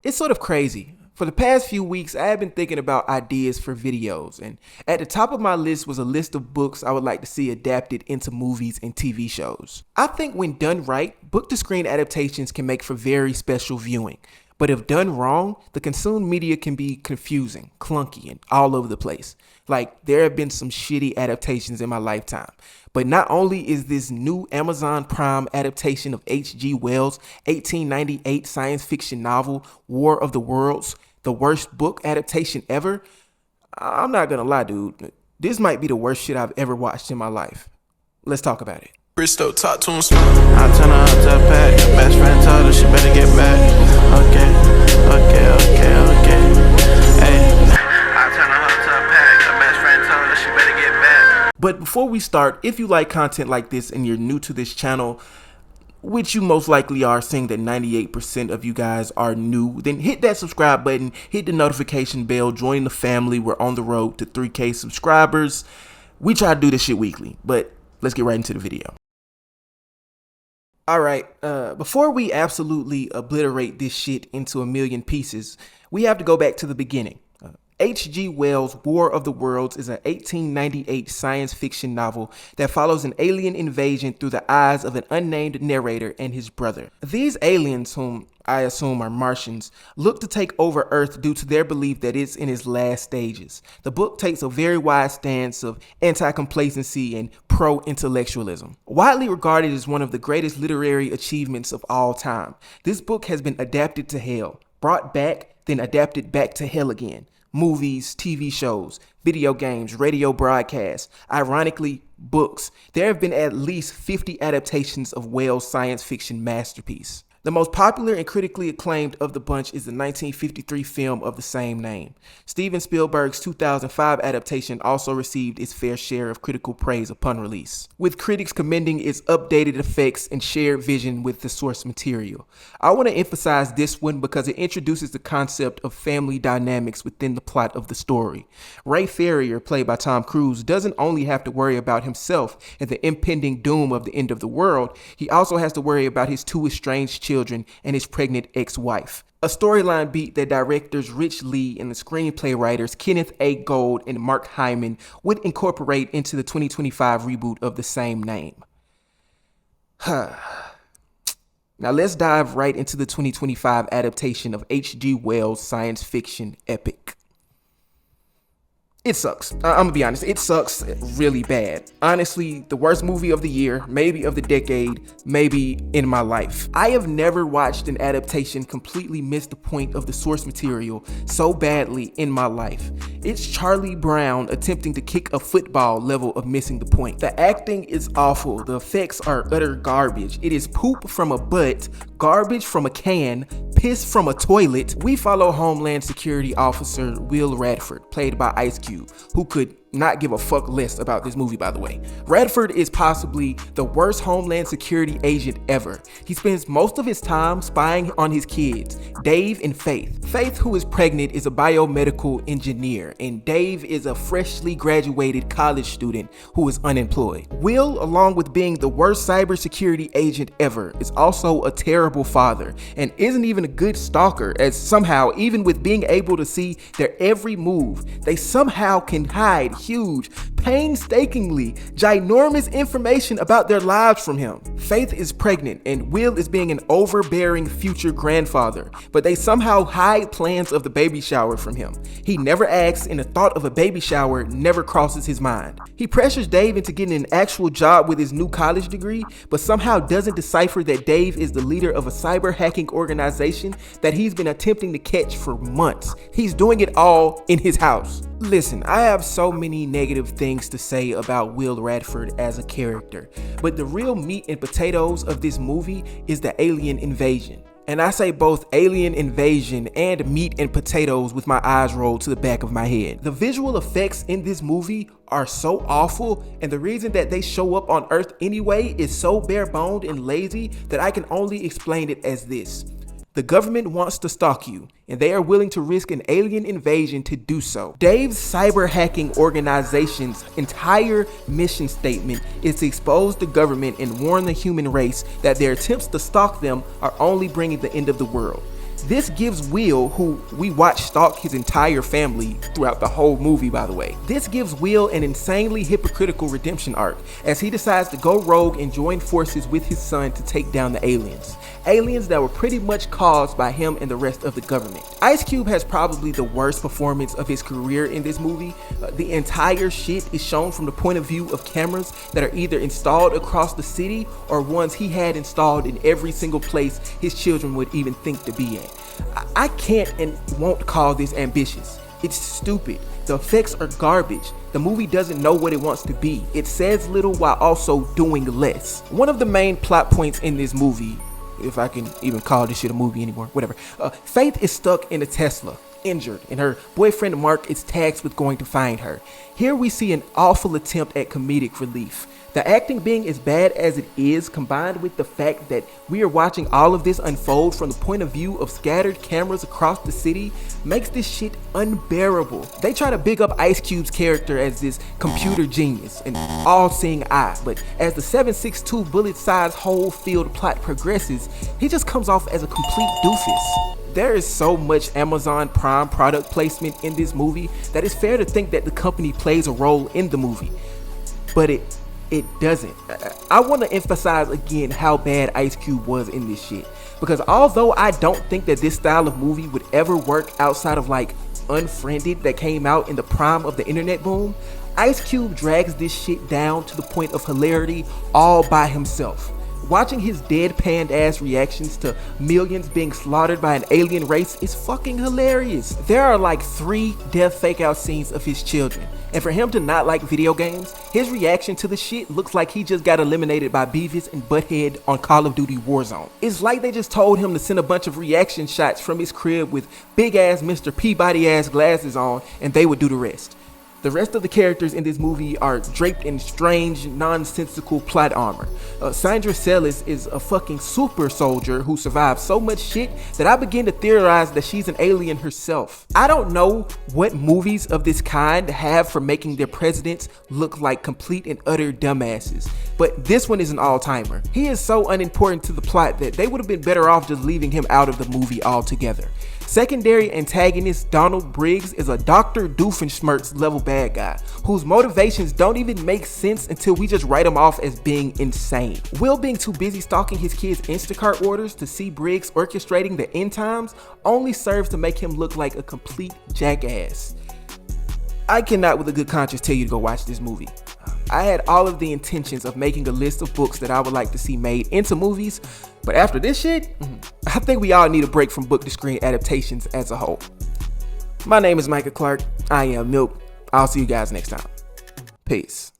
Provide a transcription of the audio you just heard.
It's sort of crazy. For the past few weeks, I have been thinking about ideas for videos, and at the top of my list was a list of books I would like to see adapted into movies and TV shows. I think when done right, book-to-screen adaptations can make for very special viewing. But if done wrong, the consumed media can be confusing, clunky, and all over the place. Like, there have been some shitty adaptations in my lifetime. But not only is this new Amazon Prime adaptation of H.G. Wells' 1898 science fiction novel, War of the Worlds, the worst book adaptation ever, I'm not gonna lie, dude. This might be the worst shit I've ever watched in my life. Let's talk about it. Bristow, talk to him slow. I turn her up to a pack. Best friend told her she better get back. Okay. Hey. I turn her up to a pack. Her best friend told her she better get back. But before we start, if you like content like this and you're new to this channel, which you most likely are, seeing that 98% of you guys are new, then hit that subscribe button, hit the notification bell, join the family. We're on the road to 3K subscribers. We try to do this shit weekly, but let's get right into the video. Alright, before we absolutely obliterate this shit into a million pieces, we have to go back to the beginning. H.G. Wells' War of the Worlds is an 1898 science fiction novel that follows an alien invasion through the eyes of an unnamed narrator and his brother. These aliens, whom I assume are Martians, look to take over Earth due to their belief that it's in its last stages. The book takes a very wide stance of anti-complacency and pro-intellectualism. Widely regarded as one of the greatest literary achievements of all time, this book has been adapted to hell, brought back, then adapted back to hell again. Movies, TV shows, video games, radio broadcasts, ironically, books. There have been at least 50 adaptations of Wells' science fiction masterpiece. The most popular and critically acclaimed of the bunch is the 1953 film of the same name. Steven Spielberg's 2005 adaptation also received its fair share of critical praise upon release, with critics commending its updated effects and shared vision with the source material. I want to emphasize this one because it introduces the concept of family dynamics within the plot of the story. Ray Ferrier, played by Tom Cruise, doesn't only have to worry about himself and the impending doom of the end of the world, he also has to worry about his two estranged children and his pregnant ex-wife. A storyline beat that directors Rich Lee and the screenplay writers Kenneth A. Gold and Mark Hyman would incorporate into the 2025 reboot of the same name. Now let's dive right into the 2025 adaptation of H.G. Wells' science fiction epic. It sucks. I'm gonna be honest, it sucks really bad. Honestly, the worst movie of the year, maybe of the decade, maybe in my life. I have never watched an adaptation completely miss the point of the source material so badly in my life. It's Charlie Brown attempting to kick a football level of missing the point. The acting is awful, the effects are utter garbage. It is poop from a butt, garbage from a can, piss from a toilet. We follow Homeland Security Officer Will Radford, played by Ice Cube, who could not give a fuck less about this movie, by the way. Radford is possibly the worst Homeland Security agent ever. He spends most of his time spying on his kids, Dave and Faith. Faith, who is pregnant, is a biomedical engineer, and Dave is a freshly graduated college student who is unemployed. Will, along with being the worst cybersecurity agent ever, is also a terrible father and isn't even a good stalker, as somehow, even with being able to see their every move, they somehow can hide huge, painstakingly ginormous information about their lives from him. Faith is pregnant and Will is being an overbearing future grandfather, but they somehow hide plans of the baby shower from him. He never asks and the thought of a baby shower never crosses his mind. He pressures Dave into getting an actual job with his new college degree, but somehow doesn't decipher that Dave is the leader of a cyber hacking organization that he's been attempting to catch for months. He's doing it all in his house. Listen, I have so many negative things to say about Will Radford as a character, but the real meat and potatoes of this movie is the alien invasion. And I say both alien invasion and meat and potatoes with my eyes rolled to the back of my head. The visual effects in this movie are so awful, and the reason that they show up on Earth anyway is so bare-boned and lazy that I can only explain it as this. The government wants to stalk you, and they are willing to risk an alien invasion to do so. Dave's cyber hacking organization's entire mission statement is to expose the government and warn the human race that their attempts to stalk them are only bringing the end of the world. This gives Will, who we watch stalk his entire family throughout the whole movie by the way, this gives Will an insanely hypocritical redemption arc as he decides to go rogue and join forces with his son to take down the aliens. Aliens that were pretty much caused by him and the rest of the government. Ice Cube has probably the worst performance of his career in this movie. The entire shit is shown from the point of view of cameras that are either installed across the city or ones he had installed in every single place his children would even think to be at. I can't and won't call this ambitious. It's stupid. The effects are garbage. The movie doesn't know what it wants to be. It says little while also doing less. One of the main plot points in this movie, if I can even call this shit a movie anymore, whatever. Faith is stuck in a Tesla, injured, and her boyfriend Mark is tasked with going to find her. Here we see an awful attempt at comedic relief. The acting being as bad as it is, combined with the fact that we are watching all of this unfold from the point of view of scattered cameras across the city, makes this shit unbearable. They try to big up Ice Cube's character as this computer genius, an all-seeing eye, but as the 7.62 bullet-sized whole field plot progresses, he just comes off as a complete doofus. There is so much Amazon Prime product placement in this movie that it's fair to think that the company plays a role in the movie, but it doesn't. I want to emphasize again how bad Ice Cube was in this shit, because although I don't think that this style of movie would ever work outside of like Unfriended that came out in the prime of the internet boom, Ice Cube drags this shit down to the point of hilarity all by himself. Watching his deadpan ass reactions to millions being slaughtered by an alien race is fucking hilarious. There are like 3 death fake out scenes of his children, and for him to not like video games, his reaction to the shit looks like he just got eliminated by Beavis and Butthead on Call of Duty Warzone. It's like they just told him to send a bunch of reaction shots from his crib with big ass Mr. Peabody ass glasses on and they would do the rest. The rest of the characters in this movie are draped in strange, nonsensical plot armor. Sandra Celis is a fucking super soldier who survived so much shit that I begin to theorize that she's an alien herself. I don't know what movies of this kind have for making their presidents look like complete and utter dumbasses, but this one is an all-timer. He is so unimportant to the plot that they would have been better off just leaving him out of the movie altogether. Secondary antagonist Donald Briggs is a Dr. Doofenshmirtz level bad guy, whose motivations don't even make sense until we just write him off as being insane. Will being too busy stalking his kids' Instacart orders to see Briggs orchestrating the end times only serves to make him look like a complete jackass. I cannot with a good conscience tell you to go watch this movie. I had all of the intentions of making a list of books that I would like to see made into movies, but after this shit, I think we all need a break from book to screen adaptations as a whole. My name is Micah Clark. I am Milk. I'll see you guys next time. Peace.